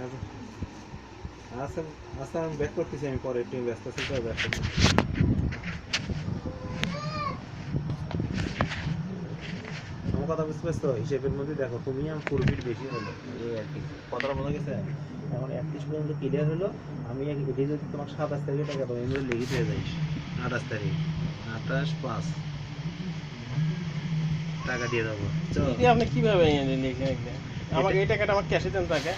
আচ্ছা আচ্ছা আমি ব্যাক করতেছি, আমি পরে একটু ব্যস্ত আছি তো ব্যাক করতেছি। আমার কথা বুঝতে পারছো? হিসেবের মধ্যে দেখো তুমি আমার প্রফিট বেশি হলো এই আর কি, কথাটা বোঝা গেছে? এখন 31 পর্যন্ত ক্লিয়ার হলো। আমি এটি যদি তোমার 27 তারিখে টাকা দেবো, এমনি লিখিত হয়ে যাই 28 তারিখ 28/5 টাকা দিয়ে দেবো। এটা আপনি কিভাবে লিখে লিখলেন? আমাকে এই টাকাটা আমাকে ক্যাশে দেন তাকে।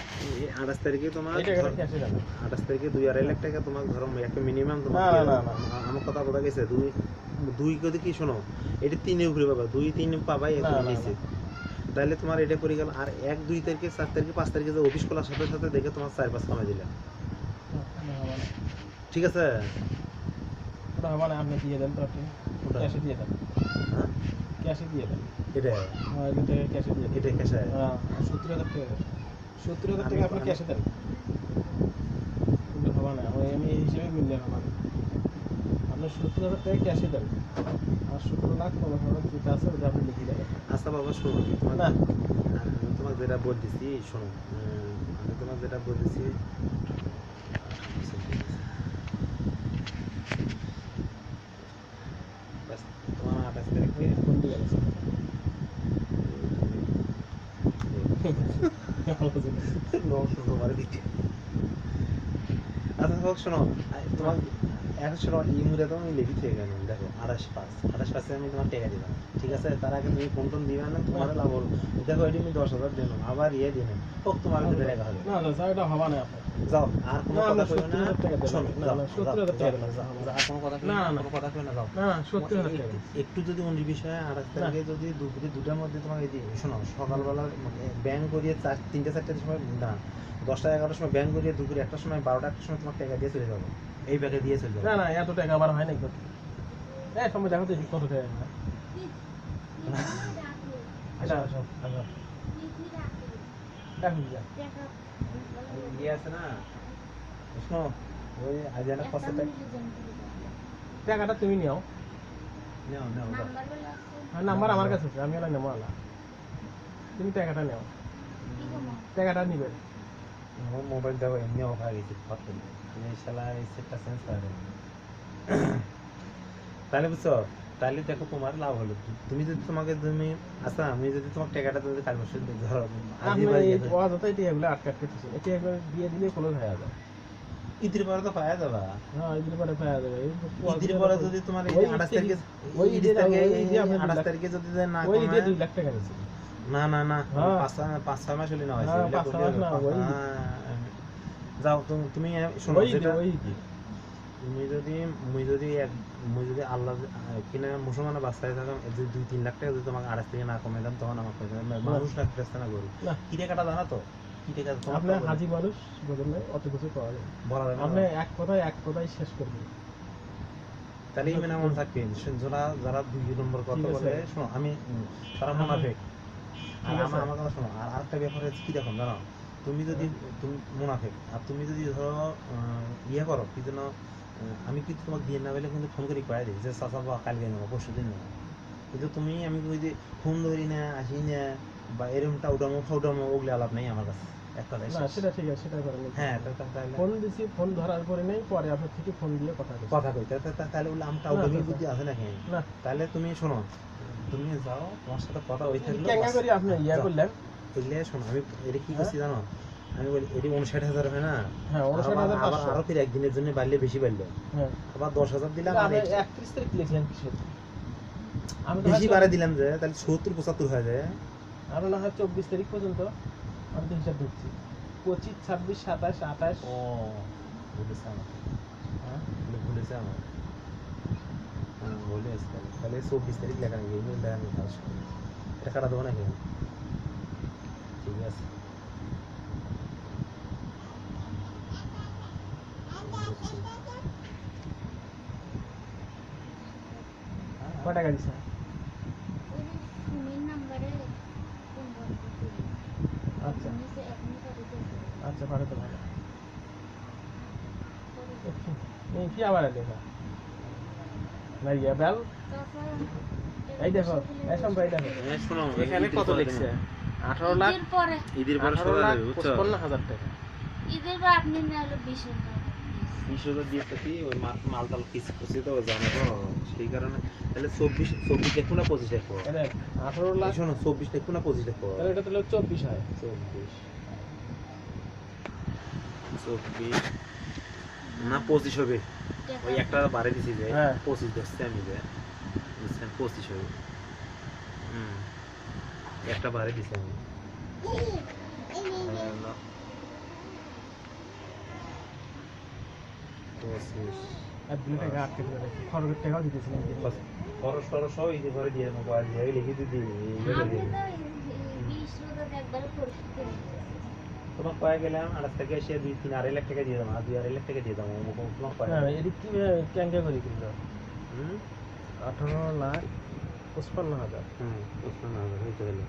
28 তারিখে তোমার এই টাকাটা ক্যাশে দেন। 28 তারিখে 2-2.5 লাখ টাকা তোমার ধরো একটা মিনিমাম তোমার না, দিয়ে না, দেবো। না। আমার কথা বোঝা গেছে? দুই করে কি শোনো, এটা 3 উপরে পাবা, 2-3 পাবাই না, একদম না, নিচে। তাহলে তোমার এটা করে গেল। আর 1-2 তারিখে 4 তারিখে 5 তারিখে যে অফিস খোলার সাথে সাথে দেখে তোমার 4-5 কামাই দিলাম। ঠিক আছে? ওটা হবে না, আপনি দিয়ে দেন তো, আপনি ওটা ক্যাশে দিয়ে দেন। হ্যাঁ ক্যাশে দিয়ে দেন। এটা আমার এখান থেকে ক্যাশে দিয়ে দেন। এটা ক্যাশে হ্যাঁ, 70,000 টাকা দেন। 70,000 টাকা আপনি ক্যাশে দেন। কিন্তু হবে না, আমি এই হিসেবে মিললেন আমার। আপনি 70,000 টাকা ক্যাশে দেন। আর 17,15,000 যেটা আছে ওটা আপনি লিখে দেবেন। আচ্ছা বাবা শোনো, তোমার না। আমি তোমাকে যেটা বলতেছি শোনো, আমি তোমাকে যেটা বলতেছি তোমার 28 তারিখে ফোন দিয়ে গেছে। তোমার দিতে। আচ্ছা হোক শোনো, তোমার এখন শোনো ইমুরে তো আমি লেগে থেকে গেলাম। দেখো 28/5 আমি তোমার টাকা দিলাম, ঠিক আছে? তার আগে তুমি ফোন টোন দিবে না, তোমার লাভ হলো। দেখো এটি আমি 10,000 দিলাম, আবার দিলাম, হোক তোমার টাকা হবে। না না স্যার, এটা হবে না আপনার। যাও আর কোনো না, কথা আমরা কইবে না। 70,000 টাকা দেব। শোনো, না, যাও, না, যাও, 70,000 টাকা দেব। যাও, আর কোনো কথা কইবে না, না, না। কোনো কথা কইবে না, যাও। না, 70,000 টাকা দেব। একটু যদি অন্য বিষয়ে 28 তারিখে যদি দুপুরে 2টার মধ্যে তোমাকে শোনো, সকালবেলা ব্যাংক করিয়ে 3-4টার সময় না 10টা-11টার সময় ব্যাংক করিয়ে দুপুরে 1টার সময় 12টা-1টার সময় তোমার টাকা দিয়ে চলে যাবো, এই ব্যাগে দিয়ে চলে না যাবো। না, এত টাকা আবার হয় নাকি? এই সময় দেখো তো কত টাকা হয়। আসো আসো আসো। দেখুন যা। ইয়ে আছে না, শোনো ওই আজানা 5 টাকা টাকাটা তুমি নিও। নাও নাও যাও। আর নাম্বার আমার কাছে আছে, আমি ওলা নেবো আলা। তুমি টাকাটা নেও। টাকাটা নিবে। আমার মোবাইল দাও, এমনি অফ হয়ে গেছে ফটো, এই শালা এই সেটটা চেঞ্জ করে দেবো। তাহলে বুঝছো? তাহলে দেখো তোমার লাভ হলো। তুমি যদি তুমি আচ্ছা আমি যদি তোমার টাকাটা যদি কাল মাসে ধরো আপনি এই অযথাই টাকাগুলো আটকাতেছেন। এই টাকাগুলো দিয়ে দিলে ক্লোজ হয়ে যাবে। ঈদের পরে তো পাওয়া যাবে। হ্যাঁ, ঈদের পরে পাওয়া যাবে। ঈদের পরে যদি তোমার এই ওই 28 তারিখে ওই ঈদের তারিখে ওই ঈদে আপনি 28 তারিখে যদি না ওই ঈদে কমায় 2 লাখ টাকা দিয়েছে। না না না হ্যাঁ। 5-6 মাস হলে না হয়েছে। হ্যাঁ, 5-6 মাস না, ওই ঈদে। যাও তুমি শোনো ওই ঈদে, যেটা ওই ঈদে। মুই যদি আল্লাহ কিনা মুসলমানের বাচ্চায় থাকাম, যদি 2-3 লাখ টাকা যদি তোমাকে 28 থেকে না কমাইলাম, তখন আমার মানুষ না ফেরস্তা না করি না। কি টাকাটা জানা তো? কি টাকা আপনি হাজি মানুষ, বুঝলেন না? অত কিছু পাওয়া যায়। বলা যায় না। আপনি এক কথায় শেষ করবেন। তাহলে ইমান এমন থাকবে যারা যারা 2 নম্বর কথা ঠিক আছে। বলে, শোনো আমি তারা মুনাফিক। আর ঠিক আছে। আমার কথা শোনো, আর আরেকটা ব্যাপার হচ্ছে কি দেখো জানো, তুমি যদি তুমি মুনাফিক আর তুমি যদি ধরো ইয়ে করো কি যেন, আমি কিন্তু তোমাকে দিয়ে না পেলে কিন্তু ফোন করে পাই দিই যে চাচা বা কালকে নেবো, পরশু দিন নেবো। কিন্তু তুমি আমি ওই যে ফোন ধরি না, আসি না, বা এরমটা উঠামো ফাউটামো, ওগুলো আলাপ নেই আমার কাছে একটা। না, সেটা ঠিক আছে, সেটা করেন। হ্যাঁ তাহলে ফোন দিছি, ফোন ধরার পরে নেই, পরে আপনার থেকে ফোন দিয়ে কথা বলছি। কথা কই তাহলে বলে আমটা উঠামি বুদ্ধি আছে নাকি? না। তাহলে তুমি শোনো, তুমি যাও, তোমার সাথে কথা ওই থাকলো কেঙ্গা করে আপনি ইয়া করলেন। এগুলো শোনো, আমি এটা কি করছি জানো, আমি বলি এটি 59,000 হয় না? হ্যাঁ, 59,500। আরো ফির একদিনের জন্য বাড়লে বেশি বাড়লো, হ্যাঁ, আবার 10,000 দিলাম, আর আপনি 31 তারিখ লিখলেন কিসের? আমি তো বেশি বাড়ে দিলাম যে তাহলে 70-75 হয়ে যায়। আমরা না হয় 24 তারিখ পর্যন্ত আমি তো হিসাব ঢুকছি। 25, 26, 27, 28। ও ভুলেছে আমার, হ্যাঁ, ভুলেছে আমার, ভুলেছে। তাহলে 24 তারিখ লেখা নাকি? ইমেল লেখা নাকি? এটা কাটা দেবো নাকি? ঠিক আছে। কয় টাকা দিছে? আচ্ছা আচ্ছা, ভালো তো ভালো। এই কি আবার লেখা না ইয়া বেল, এই দেখো এসব ভাই দেখো শোনো এখানে কত লিখছে? 18 লাখ ঈদের পরে 18,55,000 টাকা। ঈদের বা আপনি না হলো 20,000 20,000 দিয়ে থাকি ওই মালটাল কিছু খুশি তো জানো তো সেই কারণে তাহলে 24 দেখো না 25 দেখো এটা 18 লাখ, শোনো 24 দেখো না 25 দেখো তাহলে এটা তাহলে 24 হয়। 24 না 25 হবে ওই একটা বাড়ে দিছি যে হ্যাঁ। 25 ধরছি আমি যে বুঝছেন 25 হবে একটা বাড়ে দিছি আমি হলো 25 আর 2 টাকা আটকে দিলে খরচের টাকাও দিতেছিলেন খরচ টরচ সব এই যে ঘরে দিয়ে মোবাইল দিয়ে লিখে দিই আমি তো 20,000 একবারে পরিশোধ করে দিয়েছি। তোমার কয়ে গেলাম আড়াই থেকে এসে 2-3 লাখ টাকা দিয়ে দাম আর 2-2.5 লাখ টাকা দিয়ে দাম তোমার কয়ে না এদিক কি ক্যাঙ্কা করে কিনলো হুম 18 লাখ 55,000। হুম 55,000 হইতে গেলে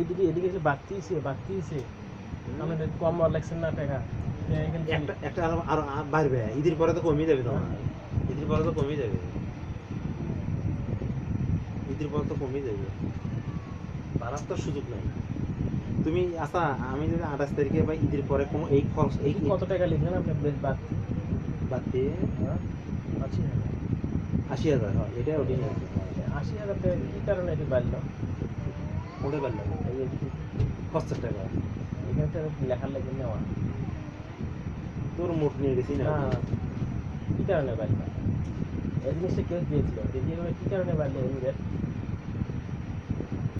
এদিকে এদিকে যে বাড়তিছে আমাদের কম লাগছেন না টাকা একটা একটা আরো বাড়বে ঈদের পরে তো কমে যাবে তোমার ঈদের পরে তো কমে যাবে ঈদের পরে তো কমে যাবে বাড়ার তো সুযোগ নাই তুমি আচ্ছা আমি যদি 28 তারিখে বা ঈদের পরে কোনো এই খরচ এই কত টাকা লিখলেন আপনি বেশ বাড়তি বাড়তে 80,000 হয় এটা ওটি 80,000 টাকা কি কারণে এটি বাড়লো? ওটা পারলাম এই যে খরচের টাকা এখানে তো লেখার লেগে নেওয়া তোর মোট নিয়ে গেছি না না কি কারণে বাড়লো? এই জিনিসটা কেউ দিয়েছিল দেখিয়ে কি কারণে বাড়লো এই রেট